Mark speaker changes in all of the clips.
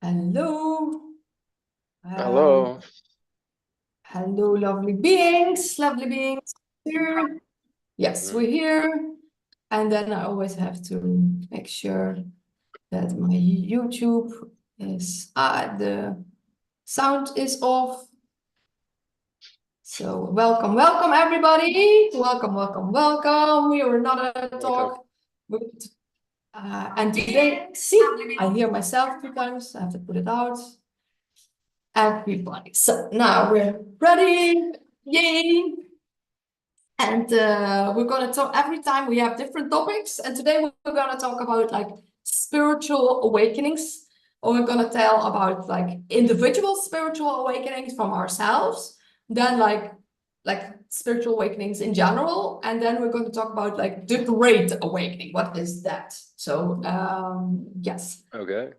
Speaker 1: Hello.
Speaker 2: Hello.
Speaker 1: Hello, lovely beings. Lovely beings here. Yes, we're here. And then I always have to make sure that my YouTube is the sound is off. So welcome everybody. Welcome. We are another talk. And today, see, I hear myself 2 times. I have to put it out. Everybody. So now we're ready. Yay! And we're gonna talk every time we have different topics. And today we're gonna talk about like spiritual awakenings, or we're gonna tell about like individual spiritual awakenings from ourselves, then like spiritual awakenings in general, and then we're going to talk about like the great awakening. What is that? So yes.
Speaker 2: Okay.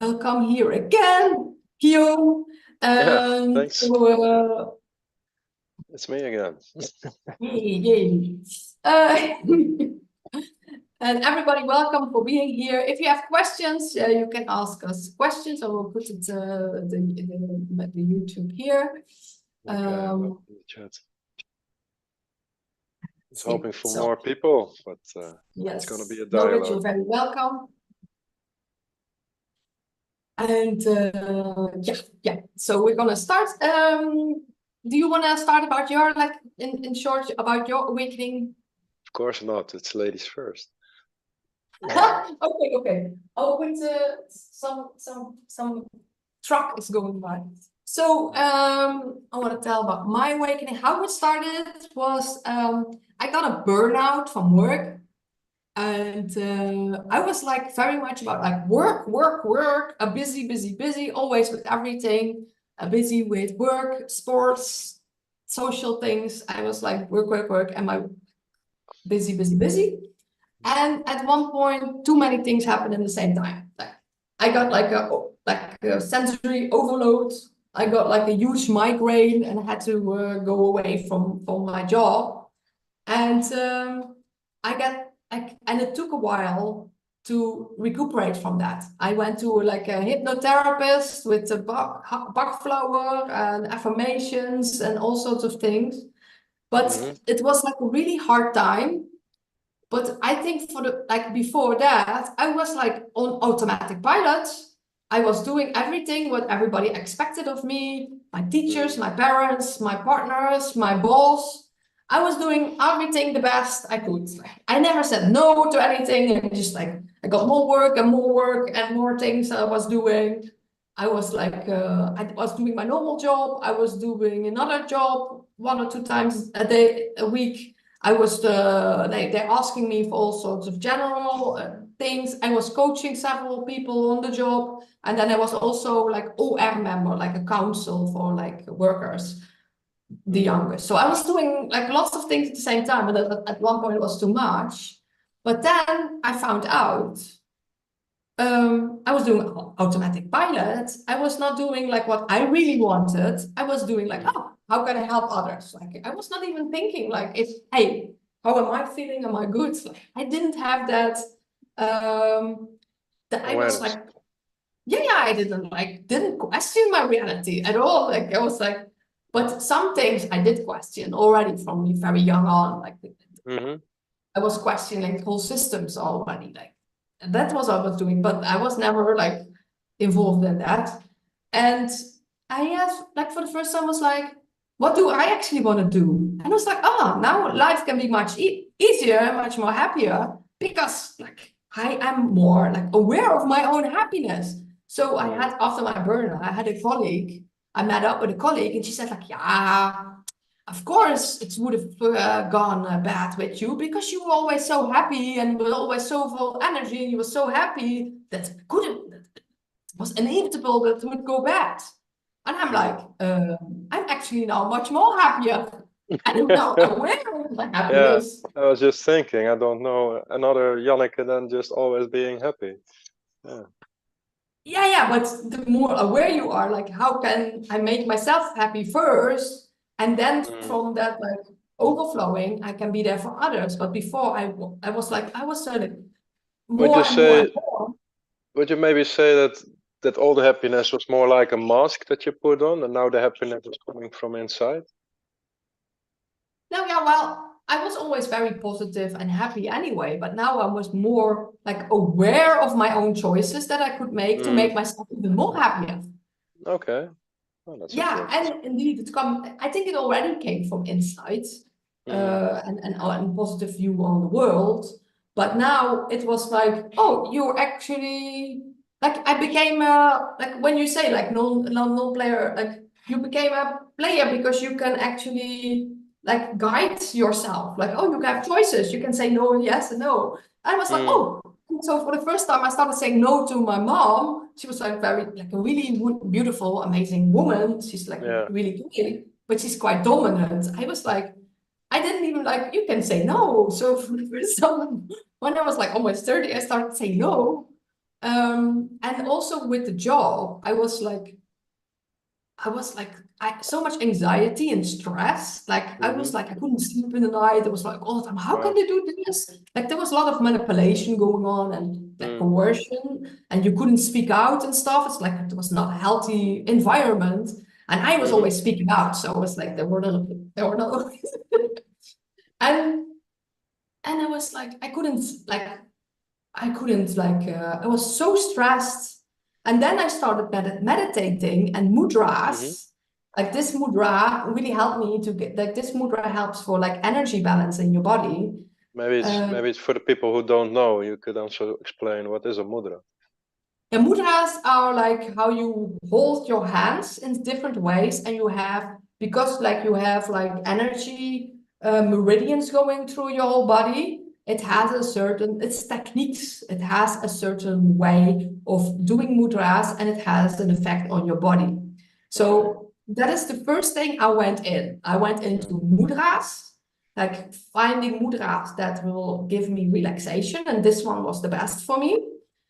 Speaker 1: Welcome here again, Guillaume.
Speaker 2: Thanks.
Speaker 1: So,
Speaker 2: It's me again.
Speaker 1: yay. And everybody, welcome for being here. If you have questions, you can ask us questions. I will put it the YouTube here.
Speaker 2: Okay, chat. I was hoping for more people, but
Speaker 1: yes,
Speaker 2: it's going to be a
Speaker 1: no,
Speaker 2: dialogue.
Speaker 1: you're very welcome. And yeah. So we're gonna start. Do you want to start about your like in short about your awakening?
Speaker 2: Of course not. It's ladies first.
Speaker 1: Okay. Oh, with some truck is going by. So I want to tell about my awakening. How it started was I got a burnout from work. And I was like very much about like work, busy, always with everything, busy with work, sports, social things. I was like work, and my busy. And at one point, too many things happened in the same time. Like I got like a sensory overload. I got like a huge migraine and I had to go away from my job. And and it took a while to recuperate from that. I went to like a hypnotherapist with a Bach flower and affirmations and all sorts of things. But it was like a really hard time. But I think for the like before that, I was like on automatic pilot. I was doing everything what everybody expected of me, my teachers, my parents, my partners, my boss. I was doing everything the best I could. I never said no to anything, and just like I got more work and more things I was doing. I was like I was doing my normal job. I was doing another job 1 or 2 times a week. I was they're asking me for all sorts of general things. I was coaching several people on the job, and then I was also like OR member, like a council for like workers, the youngest. So I was doing like lots of things at the same time, and at one point it was too much. But then I found out I was doing automatic pilot. I was not doing like what I really wanted. I was doing like, oh, how can I help others? Like I was not even thinking like, hey, how am I feeling? Am I good? Like, I didn't have that. That I was like, I didn't question my reality at all. Like I was like, but some things I did question already from very young on. Like I was questioning whole systems already. Like and that was what I was doing, but I was never like involved in that. And I asked, like for the first time, was like, what do I actually want to do? And I was like, oh, now life can be much easier, much more happier because like I am more like aware of my own happiness. So I had after my burnout, I had a colleague. I met up with a colleague, and she said like, yeah. Of course, it would have gone bad with you because you were always so happy and were always so full of energy. You were so happy that it was inevitable that it would go bad. And I'm like, I'm actually now much more happier. I'm now aware of my happiness.
Speaker 2: Yeah, I was just thinking, I don't know another Janneke than just always being happy.
Speaker 1: Yeah, but the more aware you are, like, how can I make myself happy first? And then from that, like, overflowing, I can be there for others. But before I was like, I was more
Speaker 2: Would you
Speaker 1: and more
Speaker 2: say
Speaker 1: and more.
Speaker 2: would you maybe say that all the happiness was more like a mask that you put on, and now the happiness is coming from inside?
Speaker 1: No, yeah, well, I was always very positive and happy anyway, but now I was more like aware of my own choices that I could make to make myself even more happier.
Speaker 2: Okay. Oh, that's
Speaker 1: Yeah,
Speaker 2: interesting.
Speaker 1: and indeed, I think it already came from inside, and positive view on the world. But now it was like, oh, you're actually like I became a like when you say like non player, like you became a player because you can actually like guide yourself. Like, oh, you have choices. You can say no and yes and no. I was like, oh. So for the first time, I started saying no to my mom. She was like like a really beautiful, amazing woman. She's like really good, but she's quite dominant. I was like, I didn't even like, you can say no. So for the first time, when I was like almost 30, I started saying no. And also with the job, I was like, so much anxiety and stress. Like I was like, I couldn't sleep in the night. It was like all the time, how can they do this? Like there was a lot of manipulation going on and like coercion, and you couldn't speak out and stuff. It's like it was not a healthy environment. And I was always speaking out. So it was like there were no and I was like, I couldn't I was so stressed. And then I started meditating and mudras. Like this mudra really helped me to get like this mudra helps for like energy balance in your body.
Speaker 2: Maybe it's for the people who don't know. You could also explain what is a mudra.
Speaker 1: The mudras are like how you hold your hands in different ways, and you have because like you have like energy meridians going through your whole body. It has it's techniques. It has a certain way of doing mudras, and it has an effect on your body. So that is the first thing I went in. I went into mudras, like finding mudras that will give me relaxation, and this one was the best for me.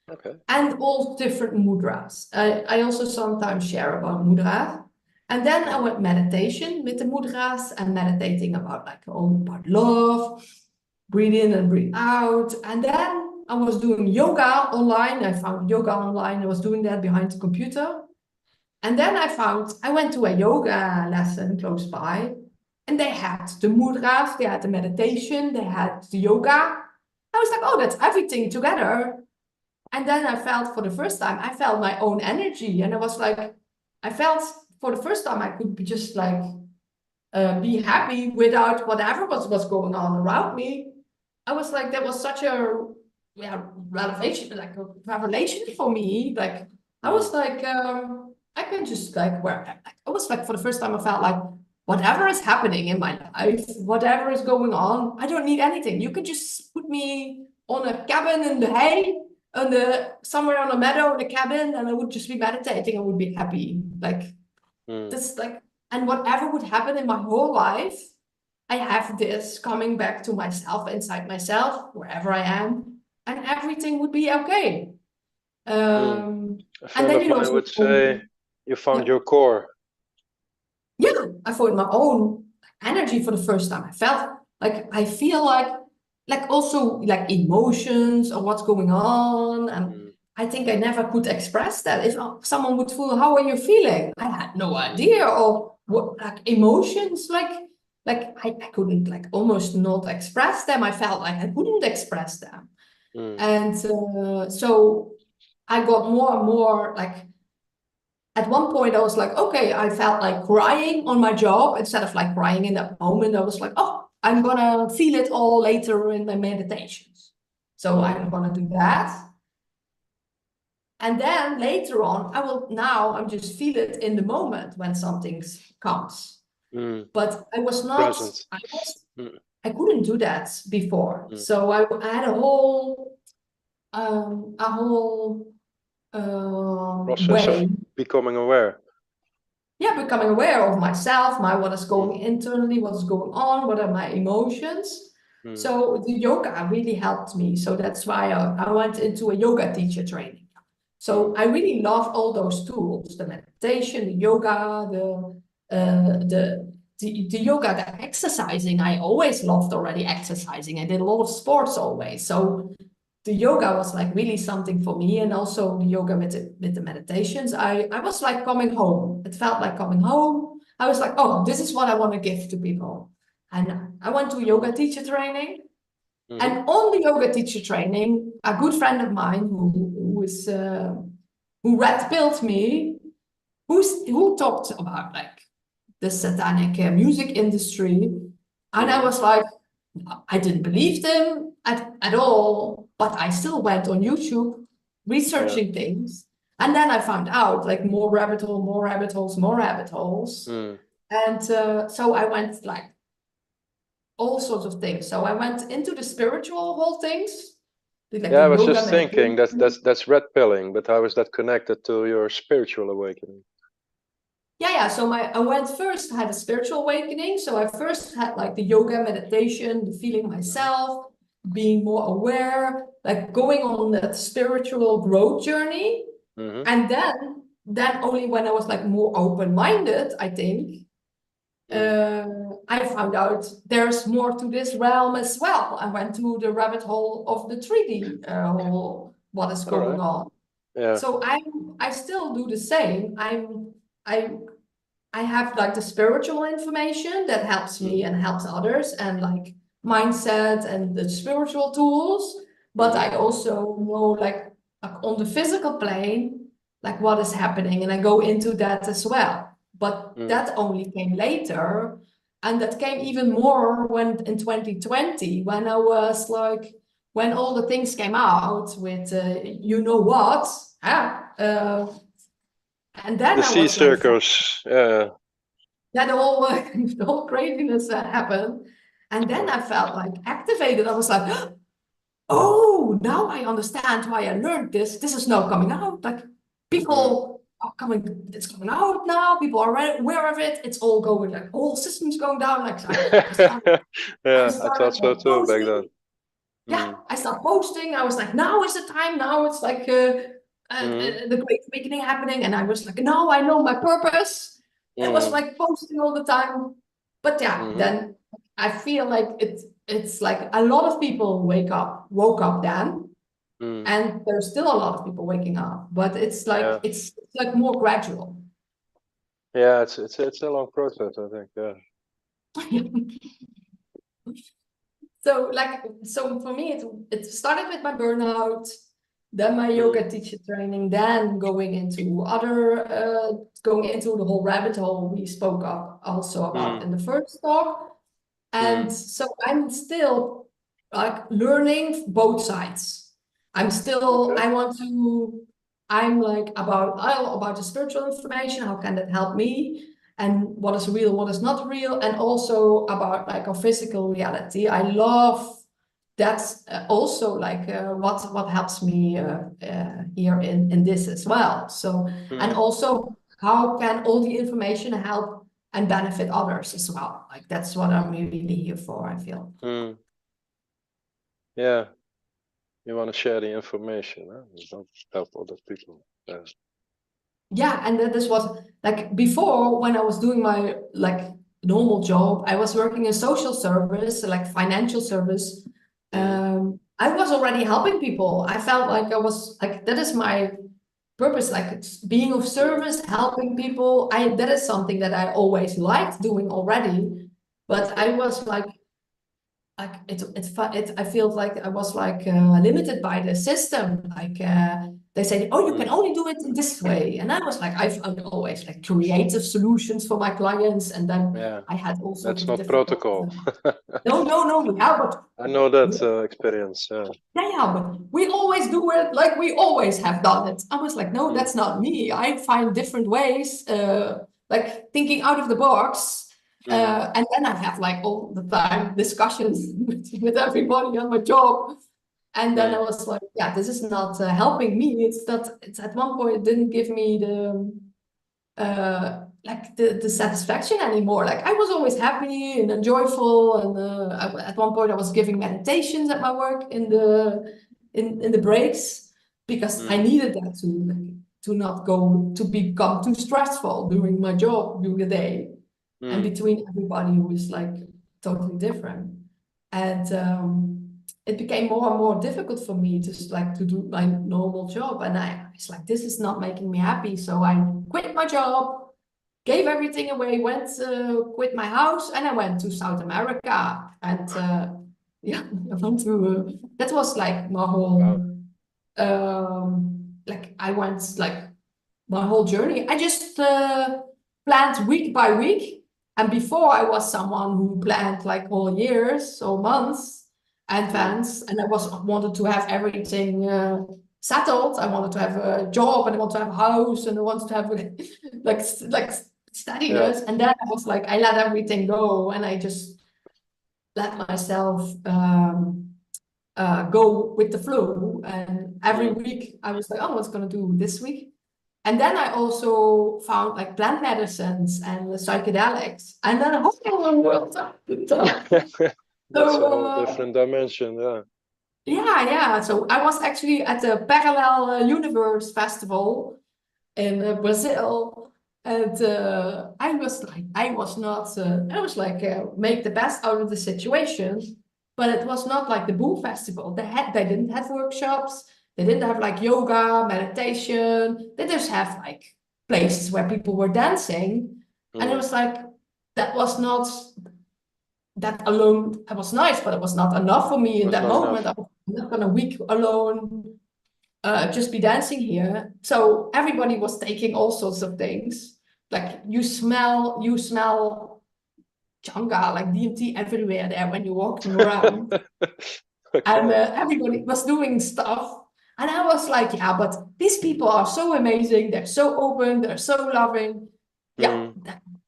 Speaker 2: Okay.
Speaker 1: And all different mudras. I also sometimes share about mudras. And then I went meditation with the mudras and meditating about like about love, breathe in and breathe out. And then I was doing yoga online. I found yoga online. I was doing that behind the computer. And then I went to a yoga lesson close by, and they had the mudras, they had the meditation, they had the yoga. I was like, oh, that's everything together. And then I felt for the first time, I felt my own energy. And I was like, I felt for the first time I could be just like, be happy without whatever was going on around me. I was like, that was such a revelation, like a revelation for me. Like, I was like, I can just like, I was like, for the first time, I felt like, whatever is happening in my life, whatever is going on, I don't need anything. You could just put me on a cabin in the hay, somewhere on a meadow in a cabin, and I would just be meditating. I would be happy. Like this, like, and whatever would happen in my whole life, I have this coming back to myself, inside myself, wherever I am, and everything would be okay.
Speaker 2: A
Speaker 1: And
Speaker 2: friend
Speaker 1: then
Speaker 2: of mine would say you found your core.
Speaker 1: Yeah, I felt my own energy for the first time. I feel like also like emotions or what's going on. And I think I never could express that. If someone would feel, how are you feeling? I had no idea. Or what, like emotions, I couldn't like almost not express them. I felt like I couldn't express them. And so I got more and more like, at one point I was like, okay, I felt like crying on my job instead of like crying in that moment. I was like, oh, I'm gonna feel it all later in my meditations. So I'm gonna do that. And then later on, I'm just feel it in the moment when something comes. But I was not, I couldn't do that before. So I had a whole
Speaker 2: process
Speaker 1: way.
Speaker 2: of becoming aware.
Speaker 1: Yeah, becoming aware of myself, what is going internally, what is going on, what are my emotions. So the yoga really helped me. So that's why I went into a yoga teacher training. So I really love all those tools, the meditation, the yoga, the yoga, the exercising. I always loved already exercising. I did a lot of sports always. So the yoga was like really something for me, and also the yoga with the meditations. I was like coming home. It felt like coming home. I was like, oh, this is what I want to give to people. And I went to yoga teacher training. And on the yoga teacher training, a good friend of mine who red pilled me, who talked about like the satanic music industry, and I was like, I didn't believe them at all, but I still went on YouTube researching things, and then I found out like more rabbit hole, more rabbit holes, more rabbit holes, and so I went like all sorts of things. So I went into the spiritual whole things, like
Speaker 2: Yeah, I
Speaker 1: the
Speaker 2: was
Speaker 1: yoga
Speaker 2: just thinking
Speaker 1: meditation.
Speaker 2: that's red pilling, but how is that connected to your spiritual awakening?
Speaker 1: Yeah. So I went first, had a spiritual awakening. So I first had like the yoga meditation, the feeling myself, being more aware, like going on that spiritual growth journey. And then only when I was like more open-minded, I think, I found out there's more to this realm as well. I went to the rabbit hole of the 3D hole, what is going on.
Speaker 2: Yeah.
Speaker 1: So I still do the same. I I have like the spiritual information that helps me and helps others, and like mindset and the spiritual tools. But I also know like on the physical plane, like what is happening, and I go into that as well. But that only came later, and that came even more when in 2020, when I was like, when all the things came out with you know what, and then
Speaker 2: The
Speaker 1: I
Speaker 2: sea
Speaker 1: was like,
Speaker 2: circles, yeah.
Speaker 1: that whole the whole craziness happened, and then I felt like activated. I was like, oh, now I understand why I learned this. This is now coming out. Like people are coming, it's coming out now. People are aware of it. It's all going like whole systems going down. Like I
Speaker 2: Yeah, I thought
Speaker 1: started
Speaker 2: so
Speaker 1: like
Speaker 2: too back then.
Speaker 1: posting. Yeah, I started posting. I was like, now is the time. Now it's like the Great Awakening happening, and I was like, no, I know my purpose. It was like posting all the time. But yeah, then I feel like it's like a lot of people woke up then, and there's still a lot of people waking up, but it's like it's like more gradual.
Speaker 2: Yeah, it's a long process, I think. Yeah.
Speaker 1: So for me it started with my burnout, then my yoga teacher training, then going into the whole rabbit hole we spoke of also about in the first talk. And so I'm still like learning both sides. I'm like about the spiritual information, how can that help me? And what is real, what is not real, and also about like our physical reality. I love that's also like what helps me here in this as well. So and also how can all the information help and benefit others as well? Like that's what I'm really here for, I feel.
Speaker 2: Yeah, you want to share the information, huh? You don't help other people.
Speaker 1: Yeah, and this was like before when I was doing my like normal job, I was working in social service, like financial service. I was already helping people. I felt like I was like that is my purpose, like it's being of service, helping people. That is something that I always liked doing already, but I was like I feel like I was like limited by the system. Like they said, oh, you can only do it in this way, and I was like, I found always like creative solutions for my clients, and then I had all sorts
Speaker 2: That's
Speaker 1: of
Speaker 2: not
Speaker 1: difficult.
Speaker 2: protocol.
Speaker 1: No, yeah, but
Speaker 2: I know that experience.
Speaker 1: yeah, but we always do it like we always have done it. I was like, no, that's not me. I find different ways, like thinking out of the box. And then I have like all the time discussions with everybody on my job. And then I was like, yeah, this is not helping me. It's at one point it didn't give me like the satisfaction anymore. Like I was always happy and joyful, and at one point I was giving meditations at my work in the breaks because I needed that to not go to become too stressful during my job during the day and between everybody who is like totally different. And it became more and more difficult for me just like to do my normal job. And I was like, this is not making me happy. So I quit my job, gave everything away, quit my house, and I went to South America. And yeah, I went to, that was like my whole, like I went like my whole journey. I just planned week by week. And before I was someone who planned like whole years or months advance, and I wanted to have everything settled. I wanted to have a job, and I wanted to have a house, and I wanted to have like steadiness. And then I was like, I let everything go, and I just let myself go with the flow. And every week I was like, oh, what's gonna do this week? And then I also found like plant medicines and psychedelics, and then a whole world opened up.
Speaker 2: That's
Speaker 1: So,
Speaker 2: a whole different dimension, yeah.
Speaker 1: Yeah. So I was actually at the Parallel Universe Festival in Brazil, and I was like, make the best out of the situation, but it was not like the Boom Festival. They didn't have workshops. They didn't have like yoga, meditation. They just have like places where people were dancing, and it was like that was not that alone. It was nice, but it was not enough for me in that moment. I was not gonna week alone just be dancing here. So everybody was taking all sorts of things. Like you smell changa, like DMT everywhere there when you're walking around. And everybody was doing stuff. And I was like, yeah, but these people are so amazing. They're so open. They're so loving. Yeah,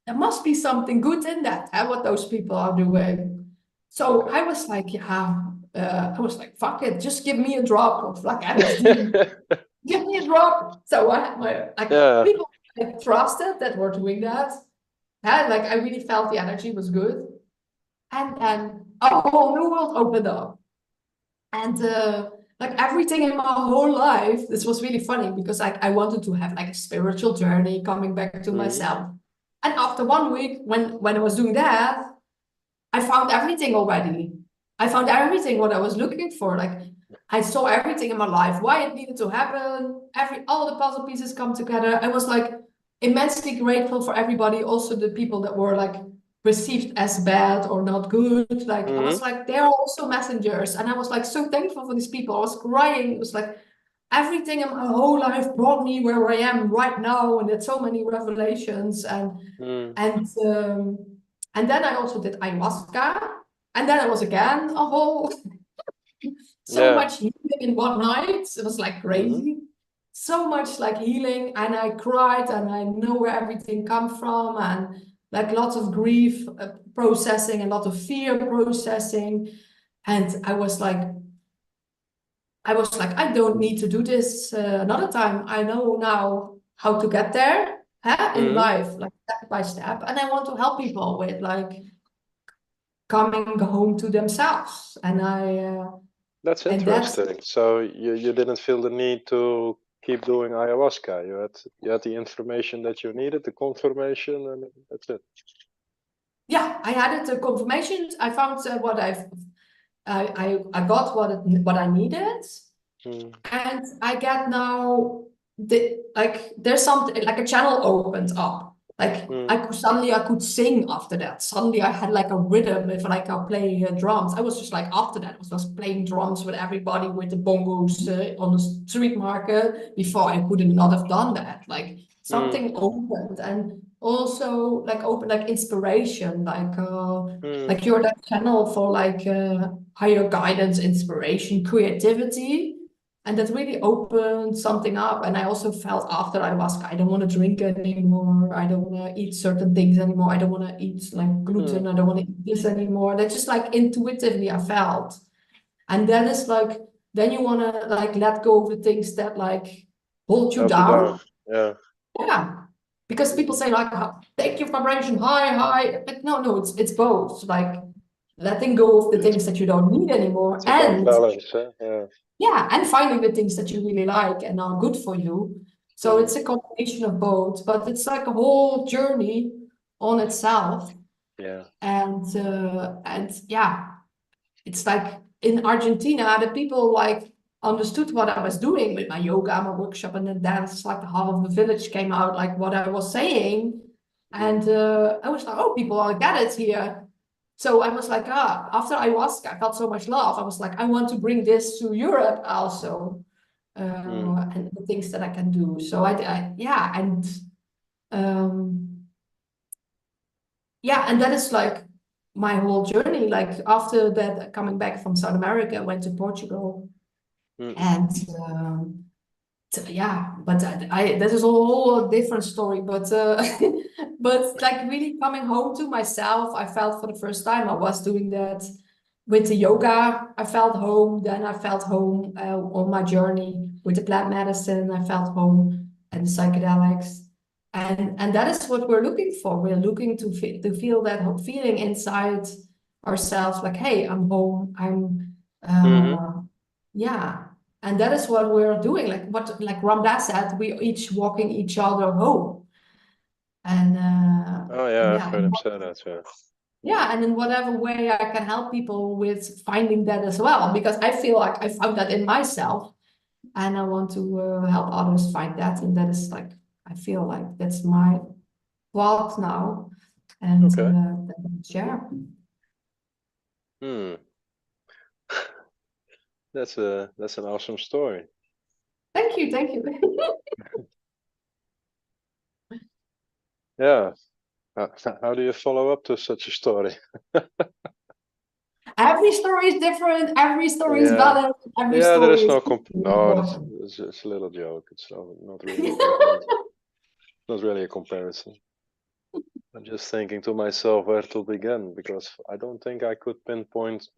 Speaker 1: there must be something good in that, what those people are doing. So I was like, yeah, I was like, fuck it, just give me a drop of like LSD. Give me a drop. So I had my people I trusted that were doing that. Yeah, like I really felt the energy was good. And a whole new world opened up. And like everything in my whole life, this was really funny because I wanted to have like a spiritual journey coming back to myself. And after 1 week, when I was doing that, I found everything already. I found everything what I was looking for. Like I saw everything in my life, why it needed to happen. All the puzzle pieces come together. I was like immensely grateful for everybody, also the people that were like perceived as bad or not good. Like I was like, they're also messengers. And I was like so thankful for these people. I was crying. It was like everything in my whole life brought me where I am right now. And there's so many revelations. And then I also did ayahuasca. And then I was again a whole so much healing in one night. It was like crazy. So much like healing. And I cried, and I know where everything comes from, and like lots of grief processing, and a lot of fear processing. And I was like, I don't need to do this another time. I know now how to get there in life, like step by step. And I want to help people with like coming home to themselves. And
Speaker 2: That's interesting. So you didn't feel the need to keep doing ayahuasca. You had the information that you needed, the confirmation, and that's it.
Speaker 1: Yeah, I had it, the confirmation. I found what I got what I needed, and I get now there's something like a channel opened up. Like I could sing after that. Suddenly I had like a rhythm if like I play drums. I was just like after that I was just playing drums with everybody with the bongos on the street market. Before I could not have done that. Like something opened, and also like open like inspiration, like you're that channel for like higher guidance, inspiration, creativity. And that really opened something up. And I also felt after ayahuasca, I don't want to drink anymore. I don't want to eat certain things anymore. I don't want to eat like gluten. I don't want to eat this anymore. That's just like intuitively I felt. And then it's like, then you want to like let go of the things that like hold you down. Yeah. Because people say like, take your vibration high. Like, no, it's both. Like letting go of the things that you don't need anymore.
Speaker 2: It's about balance,
Speaker 1: and finding the things that you really like and are good for you. So it's a combination of both, but it's like a whole journey on itself. And yeah, it's like in Argentina, the people like understood what I was doing with my yoga, my workshop, and then dance. Like half of the village came out, like what I was saying, and I was like, oh, people all get it here. So I was like, after ayahuasca, I felt so much love. I was like, I want to bring this to Europe also, and the things that I can do. So yeah, and that is like my whole journey. Like after that, coming back from South America, I went to Portugal, and yeah, but that is a whole different story. But but like really coming home to myself, I felt for the first time I was doing that with the yoga. I felt home. Then I felt home on my journey with the plant medicine. I felt home and the psychedelics. And that is what we're looking for. We're looking to feel that feeling inside ourselves, like, hey, I'm home. I'm yeah. And that is what we're doing. Like Ramdas said, we each walking each other home. And
Speaker 2: Oh yeah, I've heard him say that. Yeah.
Speaker 1: Yeah, and in whatever way I can help people with finding that as well, because I feel like I found that in myself, and I want to help others find that. And that is like, I feel like that's my path now, and that I share.
Speaker 2: That's an awesome story.
Speaker 1: Thank you, thank you.
Speaker 2: Yeah. How do you follow up to such a story?
Speaker 1: Every story is different. Every story is valid. Every
Speaker 2: Yeah, there
Speaker 1: story
Speaker 2: is
Speaker 1: is
Speaker 2: no no, it's a little joke. It's not really a comparison. Not really a comparison. I'm just thinking to myself where to begin, because I don't think I could pinpoint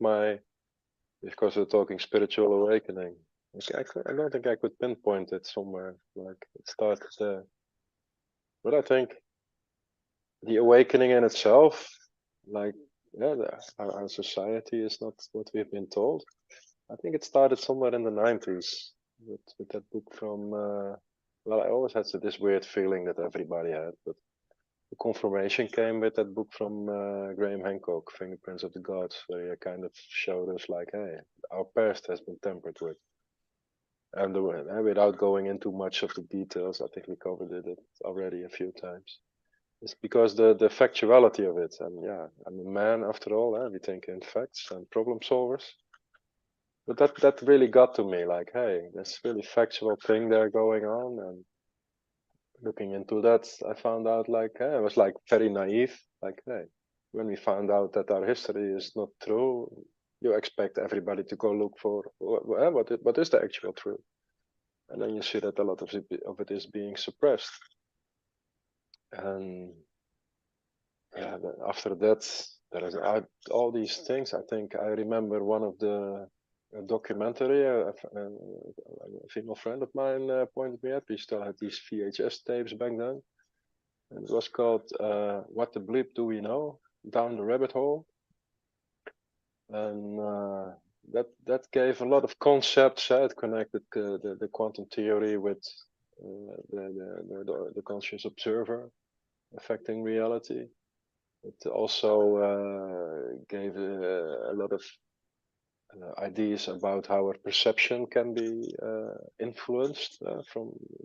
Speaker 2: because we're talking spiritual awakening. I don't think I could pinpoint it somewhere. Like it started there. But I think the awakening in itself, like, yeah, our society is not what we've been told. I think it started somewhere in the 90s with that book from, well, I always had this weird feeling that everybody had, but the confirmation came with that book from Graham Hancock, Fingerprints of the Gods, where he kind of showed us like, hey, our past has been tampered with. And without going into much of the details, I think we covered it already a few times. It's because the factuality of it, and yeah, I'm a man after all. We think in facts and problem solvers. But that really got to me, like, hey, there's really factual thing there going on, and looking into that, I found out like, hey, I was like very naive, like, hey, when we found out that our history is not true, you expect everybody to go look for what is the actual truth, and then you see that a lot of it is being suppressed, and yeah, after that, there is all these things. I think I remember one of the documentary a female friend of mine pointed me at. We still had these VHS tapes back then. And it was called What the Bleep Do We Know? Down the Rabbit Hole. And that gave a lot of concepts. It connected the quantum theory with the conscious observer affecting reality. It also gave a lot of ideas about how our perception can be influenced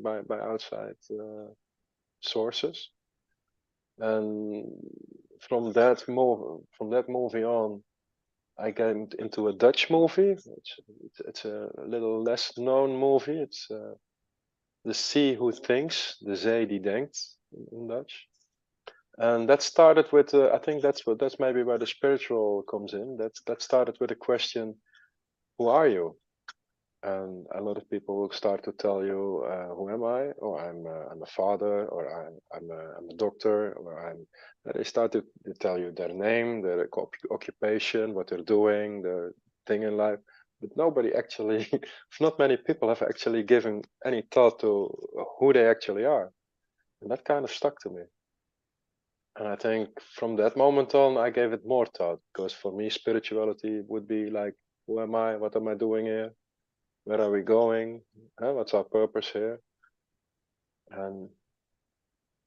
Speaker 2: by outside sources. And from that movie on, I came into a Dutch movie. It's a little less known movie. It's The Sea Who Thinks, De Zee Die Denkt in Dutch. And that started with, I think that's maybe where the spiritual comes in. That started with a question, who are you? And a lot of people will start to tell you, who am I? Or I'm a father, or I'm a doctor, or they start to tell you their name, their occupation, what they're doing, their thing in life. But nobody actually, not many people have actually given any thought to who they actually are. And that kind of stuck to me. And I think from that moment on, I gave it more thought, because for me, spirituality would be like, who am I? What am I doing here? Where are we going? What's our purpose here? And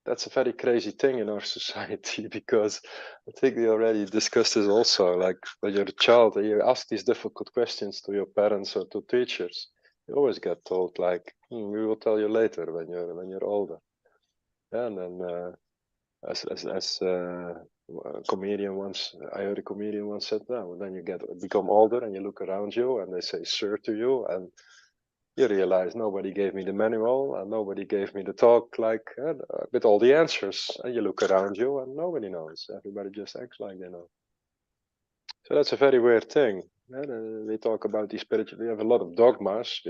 Speaker 2: that's a very crazy thing in our society, because I think we already discussed this also. Like when you're a child and you ask these difficult questions to your parents or to teachers, you always get told like, "We will tell you later when you're older." And then as a comedian once, I heard a comedian once said, "Now then you become older and you look around you and they say sir to you, and you realize nobody gave me the manual and nobody gave me the talk like with all the answers. And you look around you and nobody knows. Everybody just acts like they know." So that's a very weird thing. We talk about these spiritual. We have a lot of dogmas.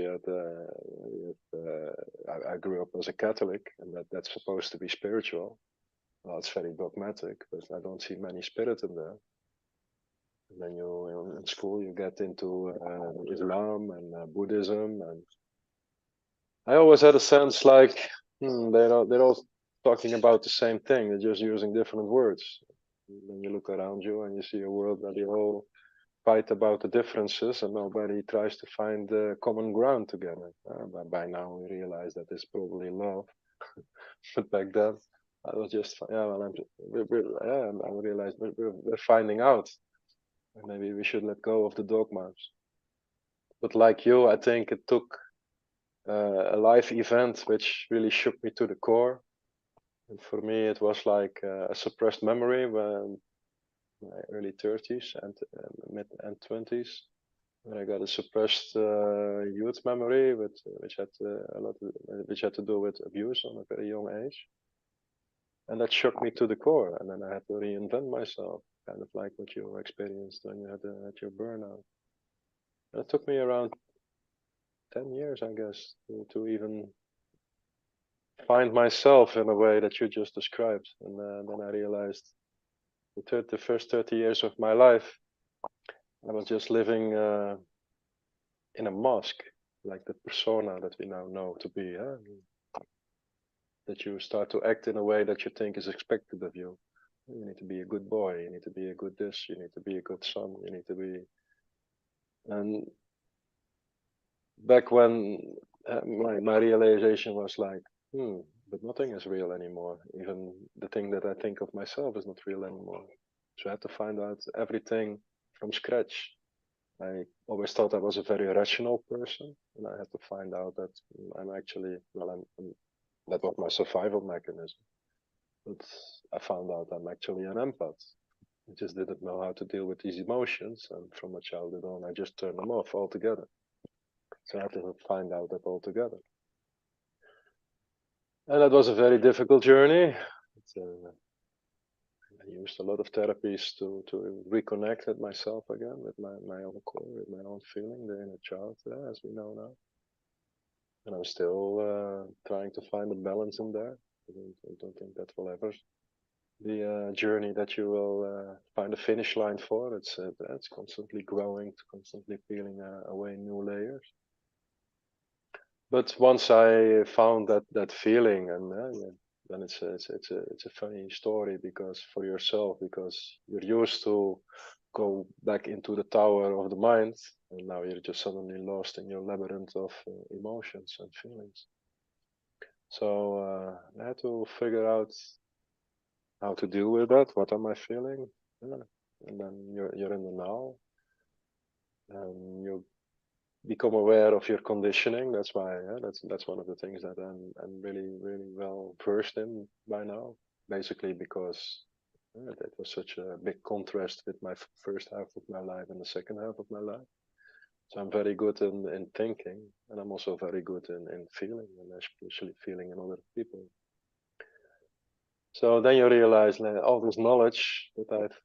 Speaker 2: I grew up as a Catholic, and that's supposed to be spiritual. Well, it's very dogmatic, but I don't see many spirit in there. And then in school you get into Islam and Buddhism, and I always had a sense like they're all talking about the same thing. They're just using different words. Then you look around you and you see a world where they all fight about the differences and nobody tries to find common ground together. By now we realize that it's probably love, but back then I was just I realized we're finding out. And maybe we should let go of the dogmas. But like you, I think it took a life event which really shook me to the core. And for me, it was like a suppressed memory when my early 30s and mid and 20s, when I got a suppressed youth memory, which had which had to do with abuse on a very young age, and that shook me to the core. And then I had to reinvent myself, kind of like what you experienced when you had your burnout. And it took me around 10 years, I guess, to even find myself in a way that you just described. And then I realized the first 30 years of my life, I was just living in a mask, like the persona that we now know to be. That you start to act in a way that you think is expected of you. You need to be a good boy, you need to be a good this, you need to be a good son, you need to be. And back when my realization was like, but nothing is real anymore. Even the thing that I think of myself is not real anymore. So I had to find out everything from scratch. I always thought I was a very rational person, and I had to find out that I'm actually, that was my survival mechanism. But I found out I'm actually an empath. I just didn't know how to deal with these emotions, and from my childhood on, I just turned them off altogether. So I had to find out that altogether. And that was a very difficult journey. I used a lot of therapies to reconnect with myself again, with my own core, with my own feeling, the inner child, as we know now. And I'm still trying to find a balance in there. I don't think that will ever be a journey that you will find a finish line for. It's constantly growing, constantly peeling away new layers. But once I found that feeling, and then it's a funny story, because for yourself, because you're used to go back into the tower of the mind, and now you're just suddenly lost in your labyrinth of emotions and feelings. So I had to figure out how to deal with that. What am I feeling? And then you're in the now, and you become aware of your conditioning. That's why that's one of the things that I'm really well versed in by now. Basically because that was such a big contrast with my first half of my life and the second half of my life. So I'm very good in thinking, and I'm also very good in feeling, and especially feeling in other people. So then you realize that all this knowledge that I've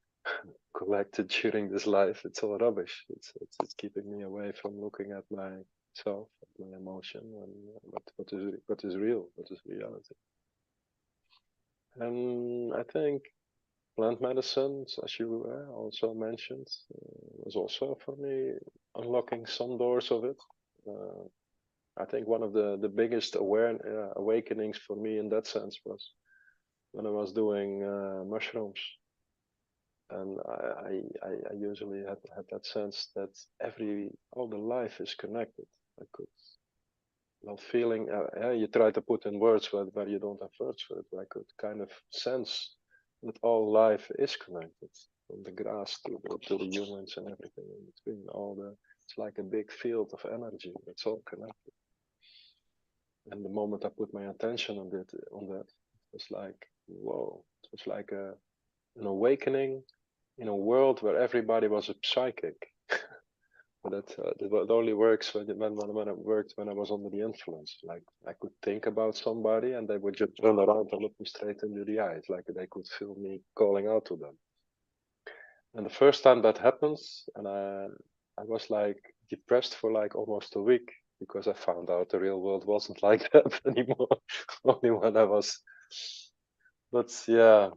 Speaker 2: collected during this life, it's all rubbish. It's keeping me away from looking at myself, at my emotion, and what is real, what is reality. And I think plant medicine, as you also mentioned, was also for me unlocking some doors of it. I think one of the biggest awakenings for me in that sense was when I was doing mushrooms. And I usually had that sense that all the life is connected. I could not feeling. You try to put in words where you don't have words for it. But I could kind of sense that all life is connected, from the grass to the humans and everything in between. It's like a big field of energy. It's all connected. And the moment I put my attention on that, it was like, whoa! It was like an awakening in a world where everybody was a psychic. But it only works when it worked when I was under the influence. Like I could think about somebody and they would just turn around and look me straight into the eyes, like they could feel me calling out to them. And the first time that happens, and I was like depressed for like almost a week because I found out the real world wasn't like that anymore. Only when I was, but yeah.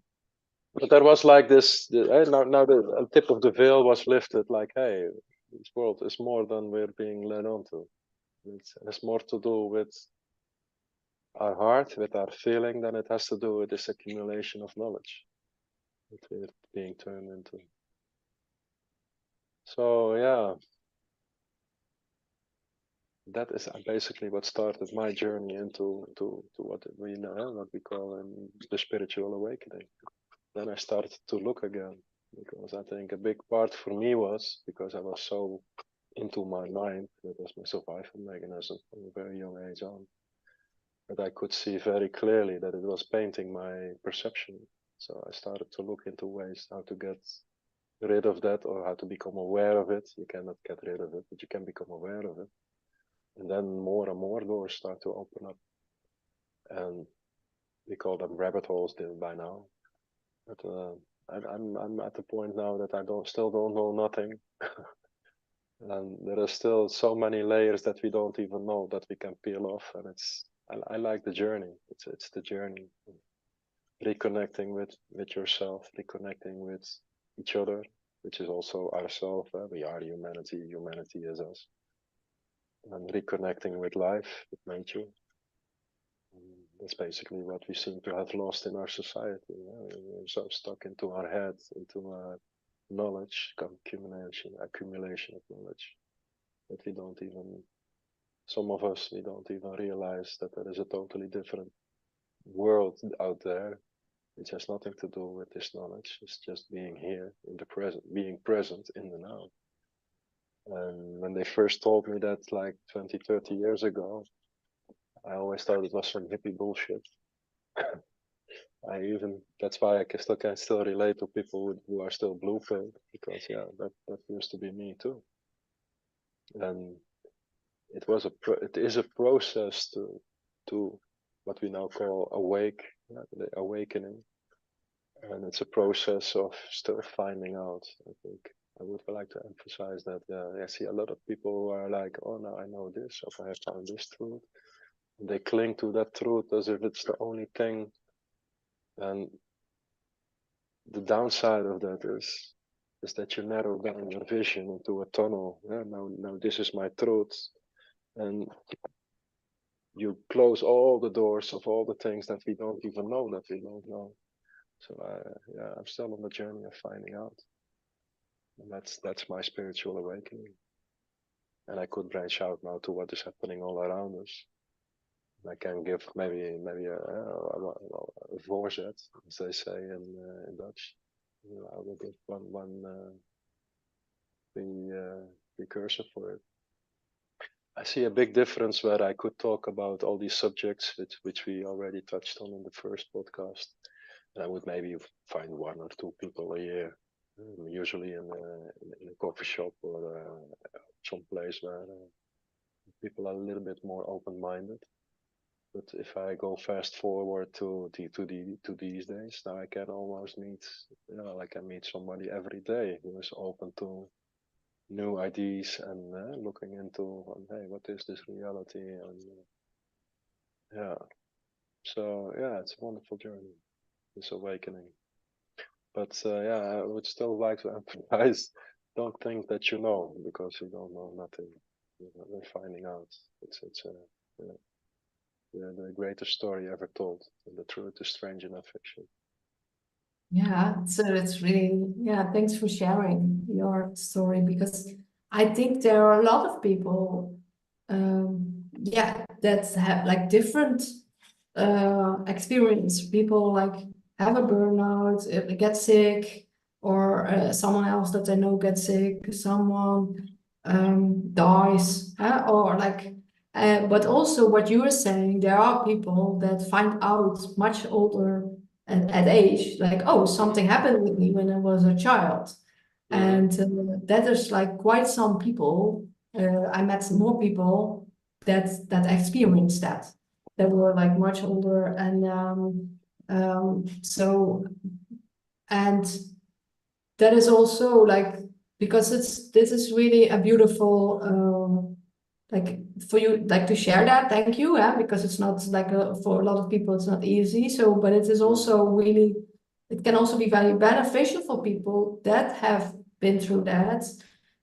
Speaker 2: But there was like this. Now the tip of the veil was lifted. Like, hey, this world is more than we're being led onto. It's more to do with our heart, with our feeling, than it has to do with this accumulation of knowledge that we're being turned into. So yeah, that is basically what started my journey into what we know, what we call the spiritual awakening. Then I started to look again, because I think a big part for me was because I was so into my mind. That was my survival mechanism from a very young age on. But I could see very clearly that it was painting my perception. So I started to look into ways how to get rid of that, or how to become aware of it. You cannot get rid of it, but you can become aware of it. And then more and more doors start to open up. And we call them rabbit holes by now. But I'm at the point now that I still don't know nothing. And there are still so many layers that we don't even know that we can peel off. And I like the journey. It's the journey. Reconnecting with yourself, reconnecting with each other, which is also ourselves. We are humanity, humanity is us. And reconnecting with life, with nature. That's basically what we seem to have lost in our society. We're so stuck into our head, into our knowledge, accumulation of knowledge, that we don't even, some of us, we don't even realize that there is a totally different world out there. It has nothing to do with this knowledge. It's just being here in the present, being present in the now. And when they first told me that like 20, 30 years ago, I always thought it was some hippie bullshit. That's why I can still relate to people who are still blue pilled, because yeah, that used to be me too. And it is a process to what we now call the awakening. And it's a process of still finding out. I think I would like to emphasize that I see a lot of people who are like, oh, now I know this, or I have found this truth. And they cling to that truth as if it's the only thing. And the downside of that is that you narrow down your vision into a tunnel. Yeah, now this is my truth. And you close all the doors of all the things that we don't even know that we don't know. So I'm still on the journey of finding out. And that's my spiritual awakening. And I could branch out now to what is happening all around us. I can give maybe a voorzet, as they say in Dutch. I will give one precursor for it. I see a big difference where I could talk about all these subjects which we already touched on in the first podcast. And I would maybe find one or two people a year, usually in a coffee shop or some place where people are a little bit more open-minded. But if I go fast forward to these days, now I can almost meet, I can meet somebody every day who is open to new ideas and looking into, hey, what is this reality? And yeah, so yeah, it's a wonderful journey, this awakening. But yeah, I would still like to emphasize, don't think that you know, because you don't know nothing. We're finding out. It's the greatest story ever told, and the truth is strange enough fiction.
Speaker 1: Yeah, so it's really, yeah, thanks for sharing your story, because I think there are a lot of people, yeah, that have like different experience. People like have a burnout, get sick, or someone else that I know gets sick, someone dies, or like. But also what you were saying, there are people that find out much older at age, like, oh, something happened with me when I was a child. And that is like quite some people. I met more people that experienced that were like much older, and so, and that is also like, because this is really a beautiful like for you, like, to share that. Thank you, because it's not like for a lot of people it's not easy. So, but it is also really, it can also be very beneficial for people that have been through that.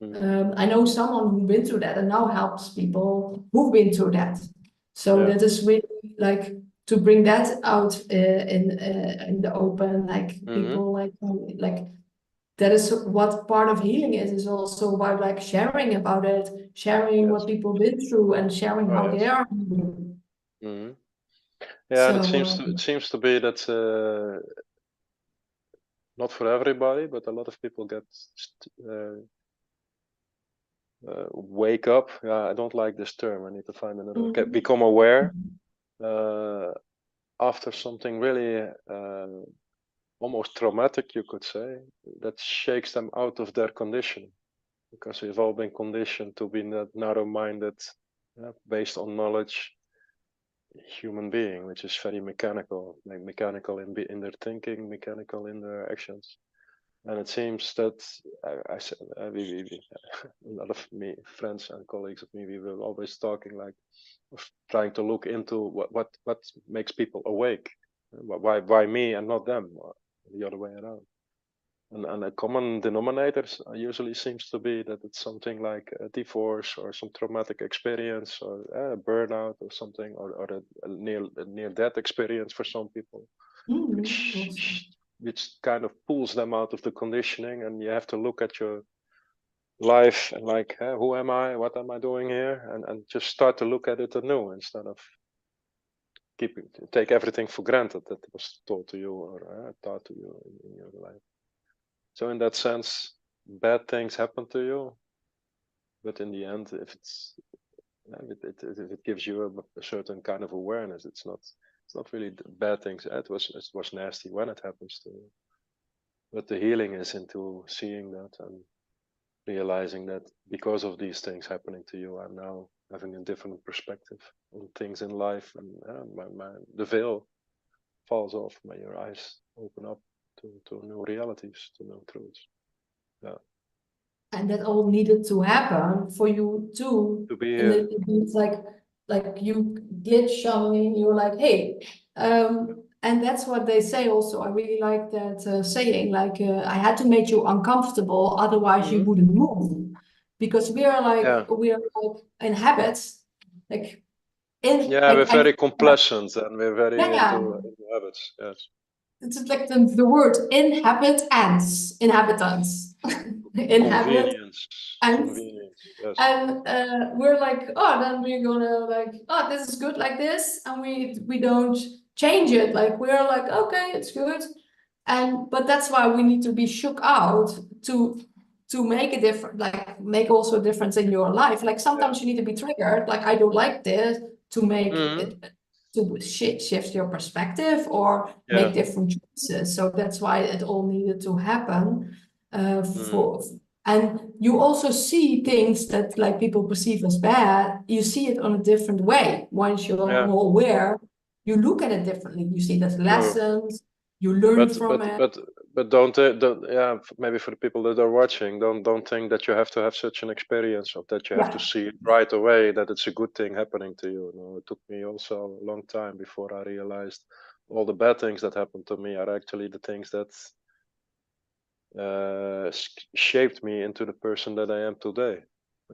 Speaker 1: I know someone who's been through that and now helps people who've been through that. So that is really like to bring that out in the open, like people like that is what part of healing is also about, like sharing about it, sharing what people been through, and sharing how they are healing.
Speaker 2: Yeah, and it
Speaker 1: So
Speaker 2: seems to be that not for everybody, but a lot of people get wake up. Yeah, I don't like this term. I need to find another. Become aware after something really almost traumatic, you could say, that shakes them out of their condition, because we've all been conditioned to be narrow-minded, based on knowledge human being, which is very mechanical, like mechanical in their thinking, mechanical in their actions. And it seems that a lot of me friends and colleagues of me, we were always talking like trying to look into what makes people awake, why me and not them, or the other way around. And a common denominator usually seems to be that it's something like a divorce or some traumatic experience, or a burnout or something, or a near death experience for some people, which kind of pulls them out of the conditioning, and you have to look at your life and like, who am I? What am I doing here? And just start to look at it anew, instead of take everything for granted that was taught to you or taught to you in your life. So in that sense, bad things happen to you, but in the end, if it gives you a certain kind of awareness, it's not really bad things. It was nasty when it happens to you, but the healing is into seeing that and realizing that because of these things happening to you, I'm now having a different perspective on things in life, and the veil falls off, your eyes open up to new realities, to new truths. Yeah.
Speaker 1: And that all needed to happen for you too.
Speaker 2: To be
Speaker 1: And it's like you glitch suddenly, you're like, hey, and that's what they say also. I really like that saying, like, I had to make you uncomfortable, otherwise you wouldn't move. Because we are like in habits, like
Speaker 2: we're very complacent, and we're very into habits. Yes.
Speaker 1: It's like the word inhabitants.
Speaker 2: Convenience. Yes.
Speaker 1: And we're like, oh, then we're gonna like, oh, this is good like this, and we don't change it. Like we're like, okay, it's good, but that's why we need to be shook out to make a difference, like make also a difference in your life. Like sometimes you need to be triggered. Like I don't like this, to make it, to shift your perspective or make different choices. So that's why it all needed to happen. And you also see things that like people perceive as bad. You see it on a different way. Once you're more aware, you look at it differently. You see it as lessons. You learn from it.
Speaker 2: But don't maybe for the people that are watching, don't think that you have to have such an experience, or that you have to see it right away that it's a good thing happening to you. No, it took me also a long time before I realized all the bad things that happened to me are actually the things that shaped me into the person that I am today.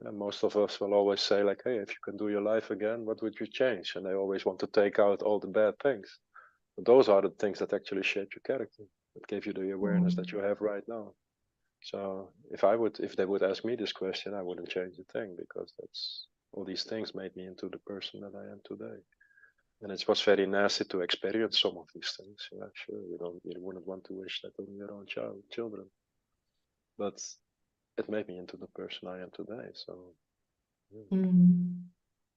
Speaker 2: And most of us will always say like, hey, if you can do your life again, what would you change? And they always want to take out all the bad things. But those are the things that actually shape your character, that give you the awareness that you have right now. So if they would ask me this question, I wouldn't change a thing, because that's all these things made me into the person that I am today. And it was very nasty to experience some of these things. Yeah, sure, you wouldn't want to wish that on your own children. But it made me into the person I am today. So yeah.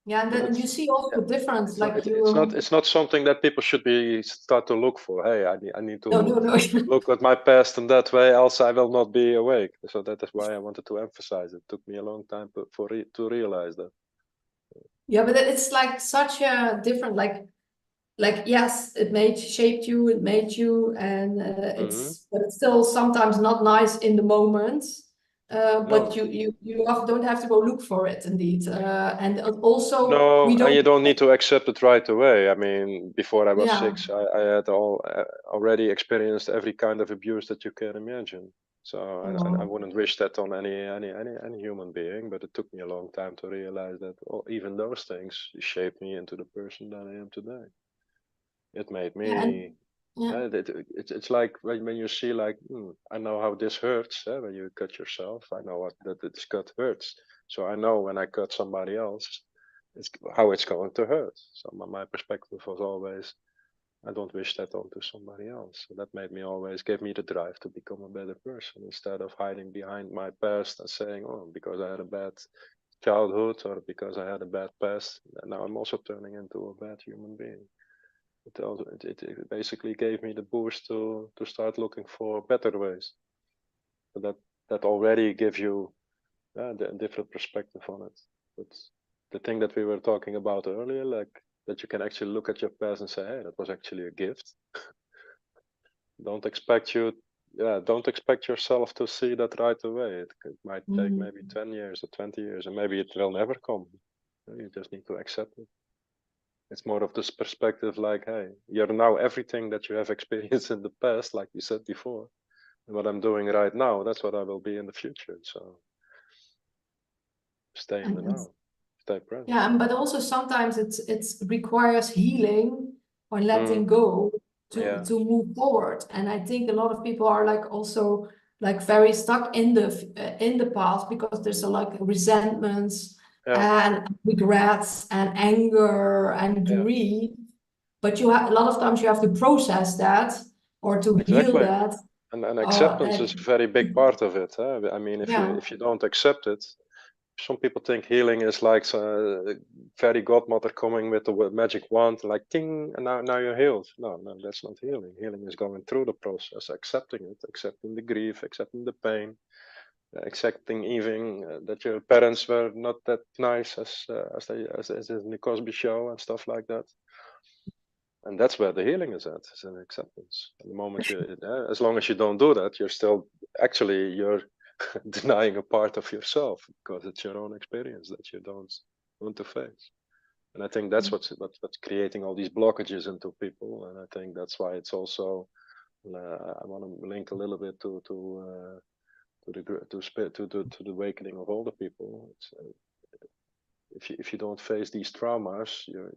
Speaker 1: Yeah, and then you see also difference, like
Speaker 2: it's not something that people should start to look for. Hey, I need to
Speaker 1: no.
Speaker 2: look at my past in that way, else I will not be awake. So that is why I wanted to emphasize it. It took me a long time to realize that.
Speaker 1: Yeah, but it's like such a different, like yes, shaped you, it made you, and but it's still sometimes not nice in the moment. But you often don't have to go look for it, indeed. And also
Speaker 2: no,
Speaker 1: we
Speaker 2: and
Speaker 1: don't.
Speaker 2: you don't need to accept it right away. I mean, before I was
Speaker 1: Yeah.
Speaker 2: 6, I had already experienced every kind of abuse that you can imagine. So I wouldn't wish that on any human being. But it took me a long time to realize that even those things shaped me into the person that I am today. It made me. It's like when you see like I know how this hurts when you cut yourself. I know that this cut hurts, so I know when I cut somebody else, it's how it's going to hurt. So my perspective was always, I don't wish that onto somebody else. So that gave me the drive to become a better person instead of hiding behind my past and saying, oh, because I had a bad childhood or because I had a bad past, now I'm also turning into a bad human being. It basically gave me the boost to start looking for better ways. So that already gives you a different perspective on it. But the thing that we were talking about earlier, like that you can actually look at your past and say, hey, that was actually a gift. Don't expect yourself to see that right away. It might take maybe 10 years or 20 years, and maybe it will never come. You just need to accept it. It's more of this perspective like, hey, you're now everything that you have experienced in the past, like we said before. And what I'm doing right now, that's what I will be in the future. So stay in the now, stay present.
Speaker 1: Yeah, but also sometimes it requires healing or letting go to move forward. And I think a lot of people are like also like very stuck in the past because there's a like resentments and regrets and anger and grief. But a lot of times you have to process that or to heal that.
Speaker 2: And acceptance is a very big part of it. Huh? I mean, if you don't accept it, some people think healing is like a fairy godmother coming with a magic wand, like ting, and now you're healed. No, that's not healing. Healing is going through the process, accepting it, accepting the grief, accepting the pain, accepting even that your parents were not that nice as in the Cosby Show and stuff like that. And that's where the healing is at, is in acceptance. And the moment as long as you don't do that, you're denying a part of yourself because it's your own experience that you don't want to face. And I think that's what's creating all these blockages into people. And I think that's why it's also, I want to link a little bit to the awakening of older people. It's, if you don't face these traumas, you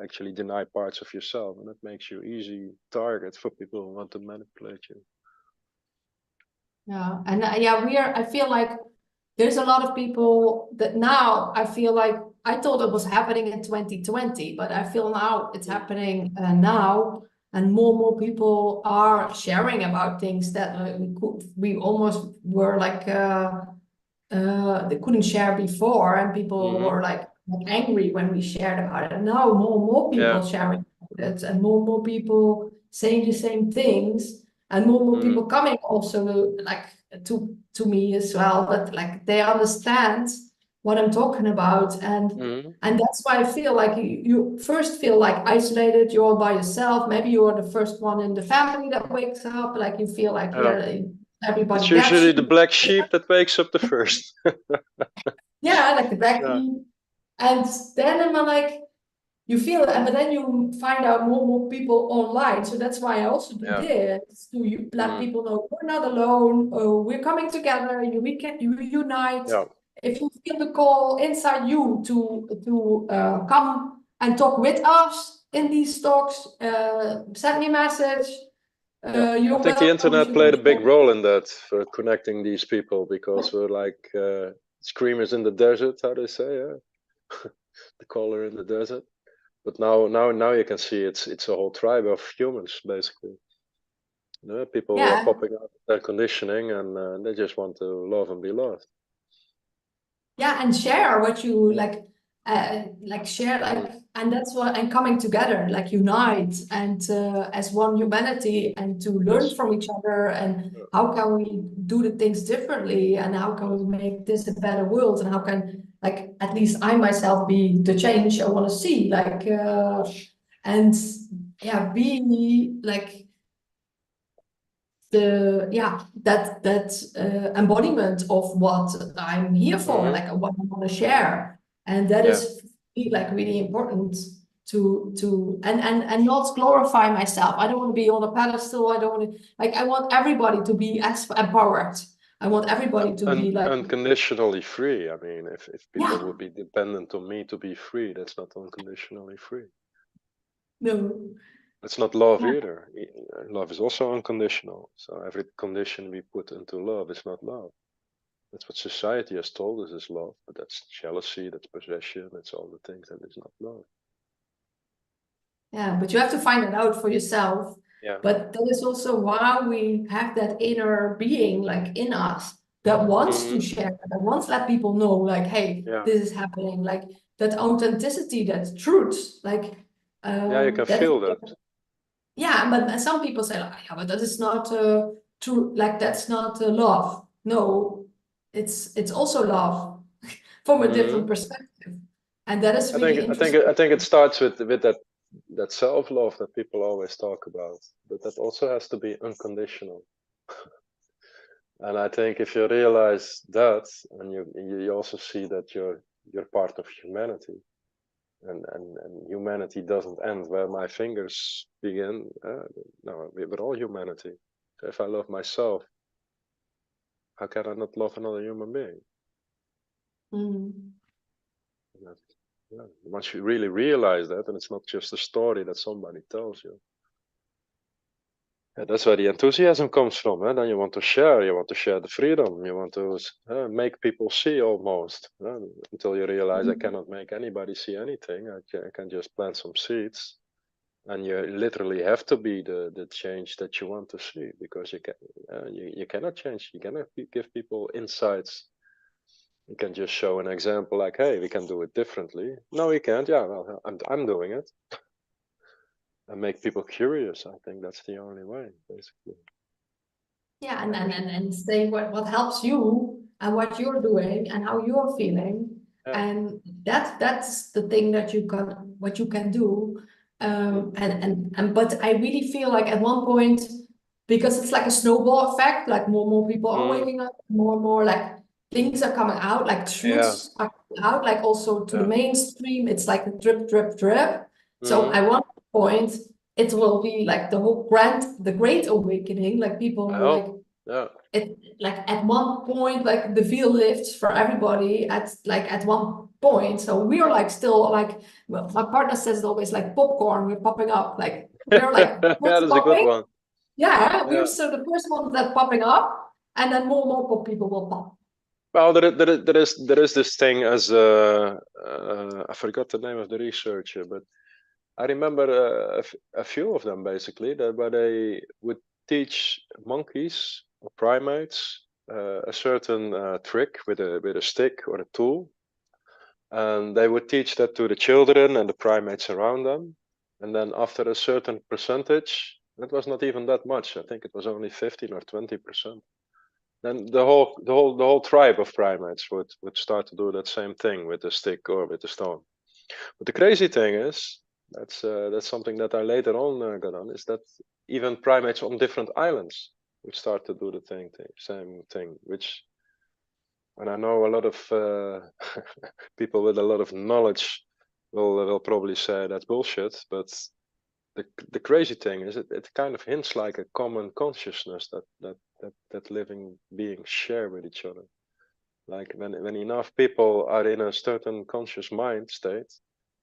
Speaker 2: actually deny parts of yourself, and that makes you easy target for people who want to manipulate you.
Speaker 1: Yeah, and I feel like there's a lot of people that now I feel like I thought it was happening in 2020, but I feel now it's happening now, and more people are sharing about things that we almost were like they couldn't share before, and people were like angry when we shared about it. And now more people sharing about it, and more people saying the same things, and more people coming also like to me as well, but like they understand what I'm talking about, and that's why I feel like you first feel like isolated, you're all by yourself. Maybe you are the first one in the family that wakes up, like you feel like everybody
Speaker 2: it's
Speaker 1: gets
Speaker 2: usually
Speaker 1: you.
Speaker 2: the black sheep that wakes up the first.
Speaker 1: Yeah, like exactly. And then I'm like, you feel it, but then you find out more people online. So that's why I also do this, to let people know we're not alone. We're coming together. We can unite. If you feel the call inside you to come and talk with us in these talks, send me a message.
Speaker 2: I think the internet played a big role in that for connecting these people, because we're like screamers in the desert, how they say, yeah. The color in the desert. But now you can see it's a whole tribe of humans basically. You know, people who are
Speaker 1: Yeah,
Speaker 2: popping out of their conditioning and they just want to love and be loved.
Speaker 1: yeah, and share what you like share and that's what and coming together, like unite and as one humanity and to learn
Speaker 2: Yes.
Speaker 1: from each other and
Speaker 2: Yeah.
Speaker 1: how can we do the things differently and how can
Speaker 2: Yes.
Speaker 1: we make this a better world and how can like at least I myself be the change I want to see like and yeah be like that embodiment of what I'm here for,
Speaker 2: Mm-hmm.
Speaker 1: like what I want to share, and that
Speaker 2: Yeah.
Speaker 1: is like really important to and not glorify myself. I don't want to be on a pedestal. I don't want to like. I want everybody to be empowered. I want everybody to be like,
Speaker 2: Unconditionally free. I mean, if people
Speaker 1: yeah,
Speaker 2: would be dependent on me to be free, that's not unconditionally free.
Speaker 1: no,
Speaker 2: It's not love
Speaker 1: yeah,
Speaker 2: either. Love is also unconditional. So every condition we put into love is not love. That's what society has told us is love, but that's jealousy, that's possession, that's all the things that is not love.
Speaker 1: yeah. But you have to find it out for yourself.
Speaker 2: Yeah.
Speaker 1: But that is also why we have that inner being like in us that wants to
Speaker 2: Mm-hmm.
Speaker 1: share, that wants to let people know, like, hey,
Speaker 2: Yeah.
Speaker 1: this is happening, like that authenticity, that truth, like
Speaker 2: Yeah, you can
Speaker 1: that is,
Speaker 2: feel that.
Speaker 1: yeah, but some people say, like, yeah, but that is not true, like that's not love. No, it's also love from a different
Speaker 2: Mm-hmm.
Speaker 1: perspective. And that is
Speaker 2: I think
Speaker 1: really
Speaker 2: I think
Speaker 1: interesting.
Speaker 2: I think it starts with that self-love that people always talk about, but that also has to be unconditional. And I think if you realize that, and you also see that you're part of humanity, and humanity doesn't end where my fingers begin. No, we're all humanity. So if I love myself, how can I not love another human being?
Speaker 1: Mm.
Speaker 2: Yeah. Once you really realize that, and it's not just a story that somebody tells you. Yeah, that's where the enthusiasm comes from. Then you want to share. You want to share the freedom. You want to make people see almost. Until you realize I cannot make anybody see anything. I can just plant some seeds, and you literally have to be the change that you want to see, because you cannot change. You cannot give people insights. You can just show an example like, hey, we can do it differently. No, we can't. Yeah, well, I'm doing it, and make people curious. I think that's the only way, basically.
Speaker 1: Yeah,
Speaker 2: And if you,
Speaker 1: and say what helps you and what you're doing and how you're feeling.
Speaker 2: yeah.
Speaker 1: And that's the thing that you can what you can do.
Speaker 2: Mm.
Speaker 1: And but I really feel like at one point, because it's like a snowball effect, like more and more people are
Speaker 2: Mm.
Speaker 1: waking up, more and more like things are coming out, like
Speaker 2: Yeah.
Speaker 1: truths are coming out, like also to the
Speaker 2: Yeah.
Speaker 1: mainstream. It's like a drip, drip, drip. So
Speaker 2: Mm.
Speaker 1: at one point it will be like the great awakening, like people
Speaker 2: I
Speaker 1: will like
Speaker 2: hope. Yeah.
Speaker 1: it like at one point like the veil lifts for everybody at one point. So we're like still like, well, my partner says it always like popcorn, we're popping up, like we're like
Speaker 2: Yeah,
Speaker 1: first
Speaker 2: that's a good
Speaker 1: popping,
Speaker 2: one.
Speaker 1: yeah, we're
Speaker 2: Yeah.
Speaker 1: so the first ones that popping up and then more and more pop people will pop.
Speaker 2: Well, there is this thing as I forgot the name of the researcher, but I remember a few of them basically that where they would teach monkeys or primates a certain trick with a stick or a tool, and they would teach that to the children and the primates around them, and then after a certain percentage, it was not even that much. I think it was only 15 or 20%. Then the whole tribe of primates would start to do that same thing with the stick or with the stone. But the crazy thing is, that's something that I later on got on, is that even primates on different islands would start to do the same thing. Which, and I know a lot of people with a lot of knowledge will probably say that's bullshit. But the crazy thing is, it kind of hints like a common consciousness that living beings share with each other. Like when enough people are in a certain conscious mind state,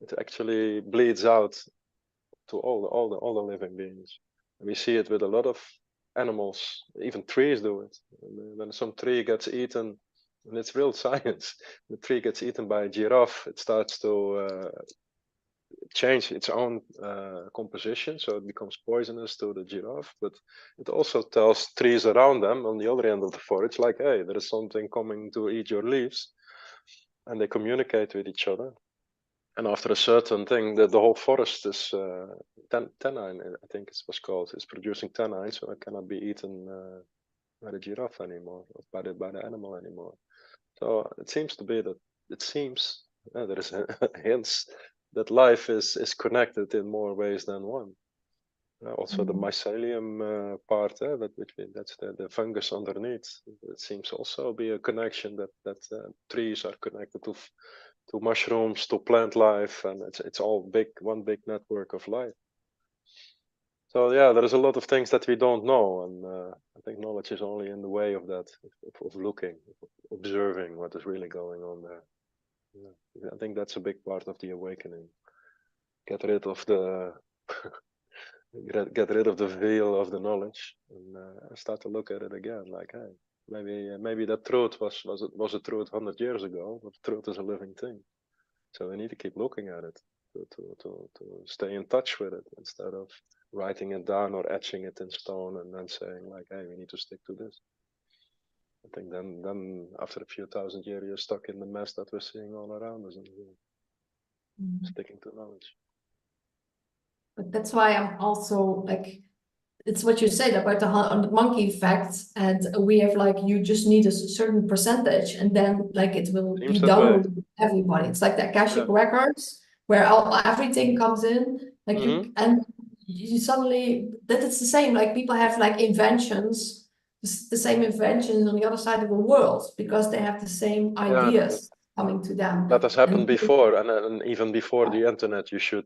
Speaker 2: it actually bleeds out to all the living beings. And we see it with a lot of animals. Even trees do it. When some tree gets eaten, and it's real science. The tree gets eaten by a giraffe, it starts to change its own composition, so it becomes poisonous to the giraffe. But it also tells trees around them on the other end of the forest, like, hey, there is something coming to eat your leaves, and they communicate with each other. And after a certain thing, the whole forest is tannin, I think it was called, is producing tannin, so it cannot be eaten by the giraffe anymore, or by the animal anymore. So it seems to be that there is hints that life is connected in more ways than one. Also the mycelium part, that's the fungus underneath. It seems also be a connection that trees are connected to mushrooms, to plant life, and it's all one big network of life. So yeah, there is a lot of things that we don't know, and I think knowledge is only in the way of that, of looking, of observing what is really going on there. Yeah. I think that's a big part of the awakening. Get rid of the get rid of the veil of the knowledge and start to look at it again. Like, hey, maybe that truth was a truth 100 years ago, but truth is a living thing. So we need to keep looking at it to stay in touch with it instead of writing it down or etching it in stone and then saying like, hey, we need to stick to this. I think then after a few thousand years, you're stuck in the mess that we're seeing all around us, and sticking to knowledge.
Speaker 1: But that's why I'm also like, it's what you said about the monkey effect, and we have like, you just need a certain percentage, and then like it will be downloaded to everybody. It's like the Akashic records where everything comes in, like you, and you suddenly that it's the same. Like people have like inventions, the same inventions on the other side of the world because they have the same ideas coming to them.
Speaker 2: That has happened before, and even before the internet, you should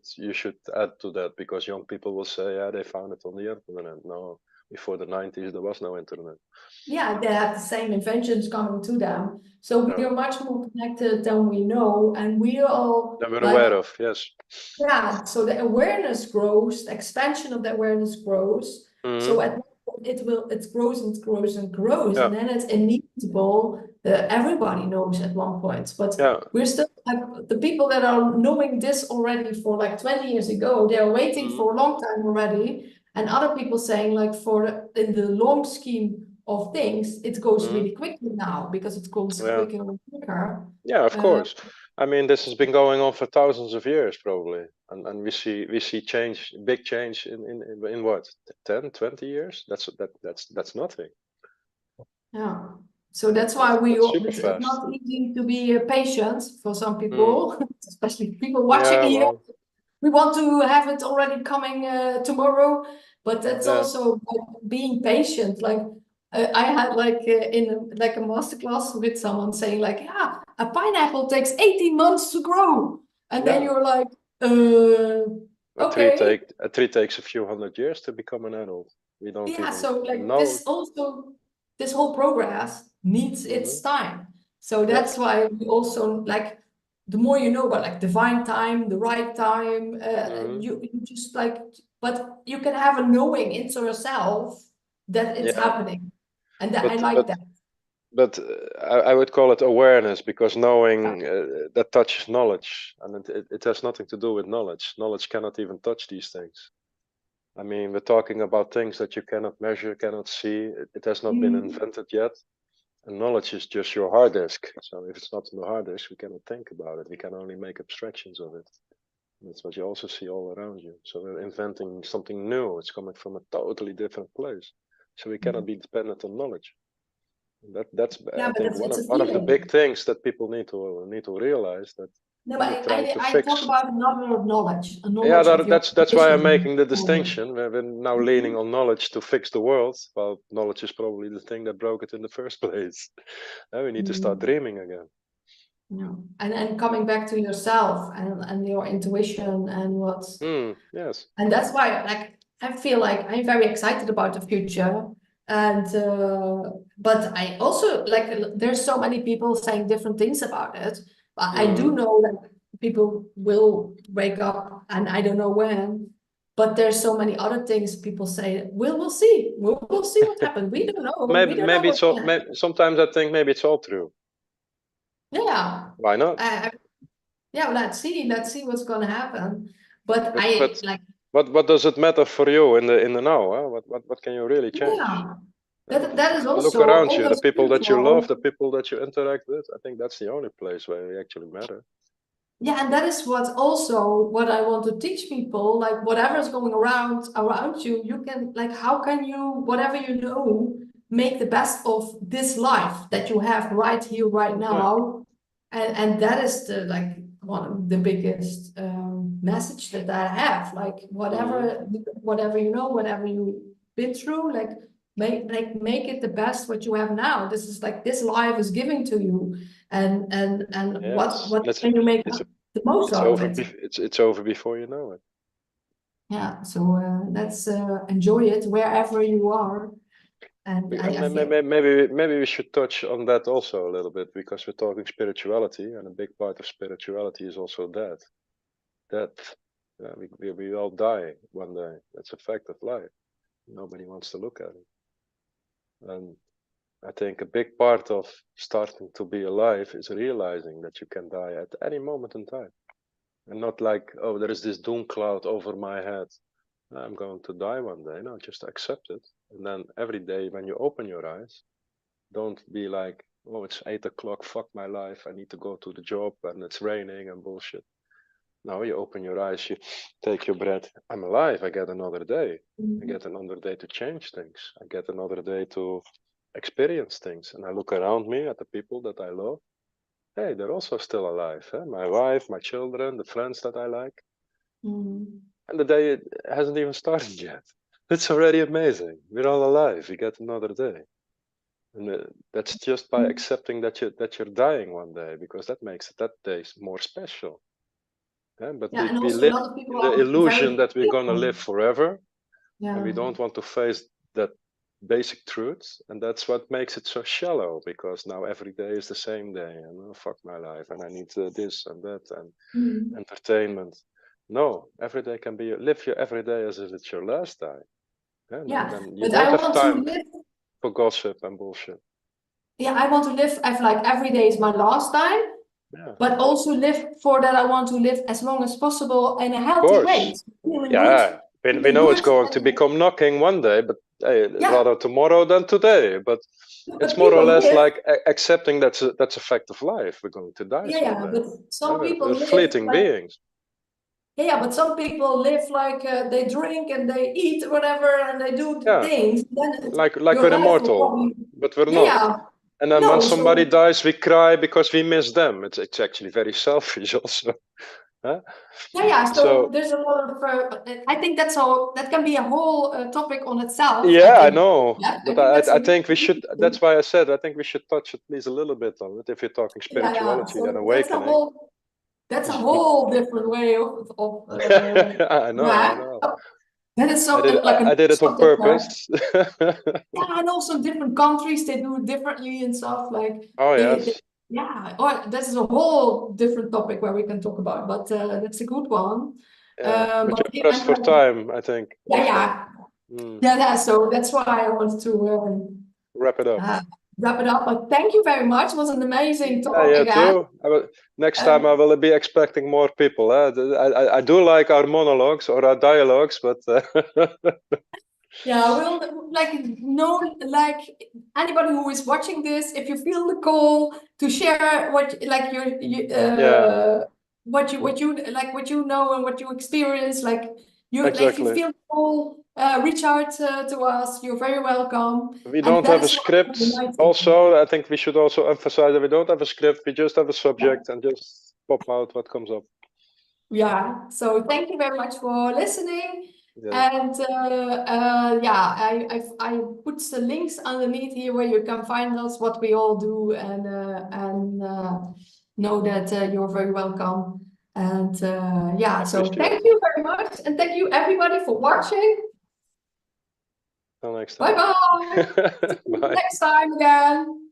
Speaker 2: add to that, because young people will say, yeah, they found it on the internet. No, before the 90s, there was no internet.
Speaker 1: Yeah, they have the same inventions coming to them. So we are much more connected than we know, and we are all
Speaker 2: that we're aware of, yes.
Speaker 1: Yeah, so the awareness grows, the expansion of the awareness grows. So it grows and grows and grows, and then it's inevitable that everybody knows at one point. But we're still like the people that are knowing this already for like 20 years ago, they're waiting for a long time already. And other people saying like in the long scheme of things, it goes really quickly now because it goes quicker and quicker.
Speaker 2: Yeah, of course. I mean, this has been going on for thousands of years, probably, and we see change, big change in what, 10, 20 years? That's nothing.
Speaker 1: Yeah. So that's why it's not easy to be patient for some people, especially people watching here. Well, we want to have it already coming tomorrow, but that's also being patient. Like I had like in a masterclass with someone saying like, yeah, a pineapple takes 18 months to grow, and then you're like, okay.
Speaker 2: A tree takes a few hundred years to become an adult. We don't even
Speaker 1: so like
Speaker 2: know.
Speaker 1: this whole progress needs its time. So that's why we also like, the more you know about like divine time, the right time, you just like, but you can have a knowing into yourself that it's happening, and I like that.
Speaker 2: But I would call it awareness, because knowing that touches knowledge, and it has nothing to do with knowledge. Knowledge cannot even touch these things. I mean, we're talking about things that you cannot measure, cannot see. It has not been invented yet. And knowledge is just your hard disk. So if it's not on the hard disk, we cannot think about it. We can only make abstractions of it. And that's what you also see all around you. So we're inventing something new. It's coming from a totally different place. So we cannot be dependent on knowledge. That's I think one of the big things that people need to realize, that
Speaker 1: no, but I talk about another knowledge.
Speaker 2: That's why I'm making the distinction. We're now leaning on knowledge to fix the world. Well, knowledge is probably the thing that broke it in the first place. Now we need to start dreaming again.
Speaker 1: Yeah, and coming back to yourself and your intuition and what.
Speaker 2: Yes.
Speaker 1: And that's why, like, I feel like I'm very excited about the future. And but I also like, there's so many people saying different things about it. But I do know that people will wake up, and I don't know when. But there's so many other things people say. We'll see. We'll see what happens. We don't know.
Speaker 2: Maybe it's all. Sometimes I think maybe it's all true.
Speaker 1: Yeah.
Speaker 2: Why not?
Speaker 1: Yeah, let's see what's gonna happen. But
Speaker 2: what does it matter for you in the now? Huh? What can you really change?
Speaker 1: yeah, that is
Speaker 2: Look
Speaker 1: also
Speaker 2: around
Speaker 1: all
Speaker 2: you,
Speaker 1: the
Speaker 2: the people that you love, the
Speaker 1: spiritual.
Speaker 2: people that you interact with. I think that's the only place where you actually matter.
Speaker 1: Yeah, and that is what I want to teach people, like whatever is going around you, you can, like, how can you, whatever you know, make the best of this life that you have right here, right now. And that is the, like, one of the biggest message that I have. Like whatever you know, whatever you've been through, like make it the best what you have now. This is like this life is giving to you. And what can you make the most
Speaker 2: it's
Speaker 1: out of
Speaker 2: over.
Speaker 1: it?
Speaker 2: It's over before you know it.
Speaker 1: Yeah, so let's enjoy it wherever you are. And I feel,
Speaker 2: Maybe we should touch on that also a little bit, because we're talking spirituality, and a big part of spirituality is also death. Death. Yeah, we all die one day. That's a fact of life. Nobody wants to look at it. And I think a big part of starting to be alive is realizing that you can die at any moment in time. And not like, oh, there is this doom cloud over my head. I'm going to die one day. No, just accept it. And then every day when you open your eyes, don't be like, oh, it's 8 o'clock, fuck my life, I need to go to the job and it's raining and bullshit. No, you open your eyes, you take your breath. I'm alive. I get another day. I get another day to change things. I get another day to experience things. And I look around me at the people that I love. Hey, they're also still alive. Eh? My wife, my children, the friends that I like. And the day hasn't even started yet. It's already amazing. We're all alive. We get another day. And that's just by accepting that you're dying one day, because that makes that day more special. Yeah, but
Speaker 1: yeah, and
Speaker 2: we
Speaker 1: also a
Speaker 2: live
Speaker 1: lot of people
Speaker 2: in the
Speaker 1: are very
Speaker 2: illusion that we're gonna live forever,
Speaker 1: yeah.
Speaker 2: and we don't want to face that basic truth, and that's what makes it so shallow. Because now every day is the same day, and oh, fuck my life, and I need this and that and entertainment. No, every day can be live your every day as if it's your last day.
Speaker 1: Yeah,
Speaker 2: Then you
Speaker 1: but
Speaker 2: don't
Speaker 1: I
Speaker 2: have
Speaker 1: want to
Speaker 2: time
Speaker 1: live.
Speaker 2: for gossip and bullshit.
Speaker 1: Yeah, I want to live. I feel like every day is my last time,
Speaker 2: Yeah,
Speaker 1: but also live for that. I want to live as long as possible in a
Speaker 2: of
Speaker 1: healthy way,
Speaker 2: course.
Speaker 1: feeling good,
Speaker 2: Yeah, we
Speaker 1: feeling
Speaker 2: know it's
Speaker 1: good.
Speaker 2: going to become knocking one day, but hey,
Speaker 1: Yeah,
Speaker 2: rather tomorrow than today. But it's
Speaker 1: but
Speaker 2: more or
Speaker 1: people
Speaker 2: less
Speaker 1: live.
Speaker 2: like accepting that's a fact of life. We're going to die
Speaker 1: Yeah,
Speaker 2: someday.
Speaker 1: but some
Speaker 2: We're
Speaker 1: people live
Speaker 2: fleeting
Speaker 1: like.
Speaker 2: beings.
Speaker 1: Yeah, but some people live like they drink and they eat whatever and they do
Speaker 2: Yeah,
Speaker 1: things. Then
Speaker 2: like
Speaker 1: your
Speaker 2: we're
Speaker 1: life will
Speaker 2: immortal,
Speaker 1: probably.
Speaker 2: but we're not.
Speaker 1: Yeah,
Speaker 2: And then when
Speaker 1: no.
Speaker 2: somebody
Speaker 1: So
Speaker 2: dies, we cry because we miss them. It's actually very selfish, also. Huh?
Speaker 1: yeah. So
Speaker 2: So
Speaker 1: there's a lot of. I think that's all. That can be a whole topic on itself. I
Speaker 2: yeah, I
Speaker 1: think.
Speaker 2: know,
Speaker 1: Yeah, I
Speaker 2: but
Speaker 1: think that's
Speaker 2: I
Speaker 1: a
Speaker 2: think we
Speaker 1: really
Speaker 2: should. That's
Speaker 1: interesting.
Speaker 2: why I said I think we should touch at least a little bit on it if you're talking
Speaker 1: Yeah, yeah.
Speaker 2: spirituality and
Speaker 1: So that's a
Speaker 2: awakening.
Speaker 1: whole. That's a whole different way of.
Speaker 2: I know, I
Speaker 1: Yeah,
Speaker 2: know.
Speaker 1: that is so like
Speaker 2: I
Speaker 1: a
Speaker 2: did it on
Speaker 1: subject.
Speaker 2: purpose.
Speaker 1: Yeah, I know some different countries they do it differently and stuff like
Speaker 2: Oh
Speaker 1: they
Speaker 2: yes.
Speaker 1: yeah. Or this is a whole different topic where we can talk about, but that's a good one.
Speaker 2: Yeah, but
Speaker 1: But
Speaker 2: you're pressed
Speaker 1: I'm
Speaker 2: for
Speaker 1: like,
Speaker 2: time, I think,
Speaker 1: yeah,
Speaker 2: also.
Speaker 1: yeah, yeah. So that's why I wanted to
Speaker 2: Wrap it up.
Speaker 1: uh, wrap it up. But thank you very much. It was an amazing
Speaker 2: Yeah,
Speaker 1: talk
Speaker 2: yeah,
Speaker 1: again.
Speaker 2: too. Next time
Speaker 1: And
Speaker 2: I will be expecting more people. I do like our monologues or our dialogues, but
Speaker 1: yeah, we'll like like anybody who is watching this, if you feel the call to share what like
Speaker 2: yeah,
Speaker 1: what you like, what you know and what you experience, like you like if you
Speaker 2: exactly.
Speaker 1: feel the call, reach out to us. You're very welcome,
Speaker 2: We
Speaker 1: and
Speaker 2: don't
Speaker 1: that
Speaker 2: have a
Speaker 1: is what
Speaker 2: script.
Speaker 1: uniting.
Speaker 2: Also, I think we should also emphasize that we don't have a script. We just have a
Speaker 1: Yeah.
Speaker 2: subject and just pop out what comes up.
Speaker 1: Yeah, so thank you very much for listening.
Speaker 2: Yeah,
Speaker 1: And yeah, I put the links underneath here where you can find us, what we all do, and know that you're very welcome. And yeah, so
Speaker 2: appreciate
Speaker 1: thank
Speaker 2: it.
Speaker 1: you very much, and thank you everybody for watching.
Speaker 2: Till next
Speaker 1: Bye
Speaker 2: time.
Speaker 1: bye. See you
Speaker 2: Bye.
Speaker 1: next time again.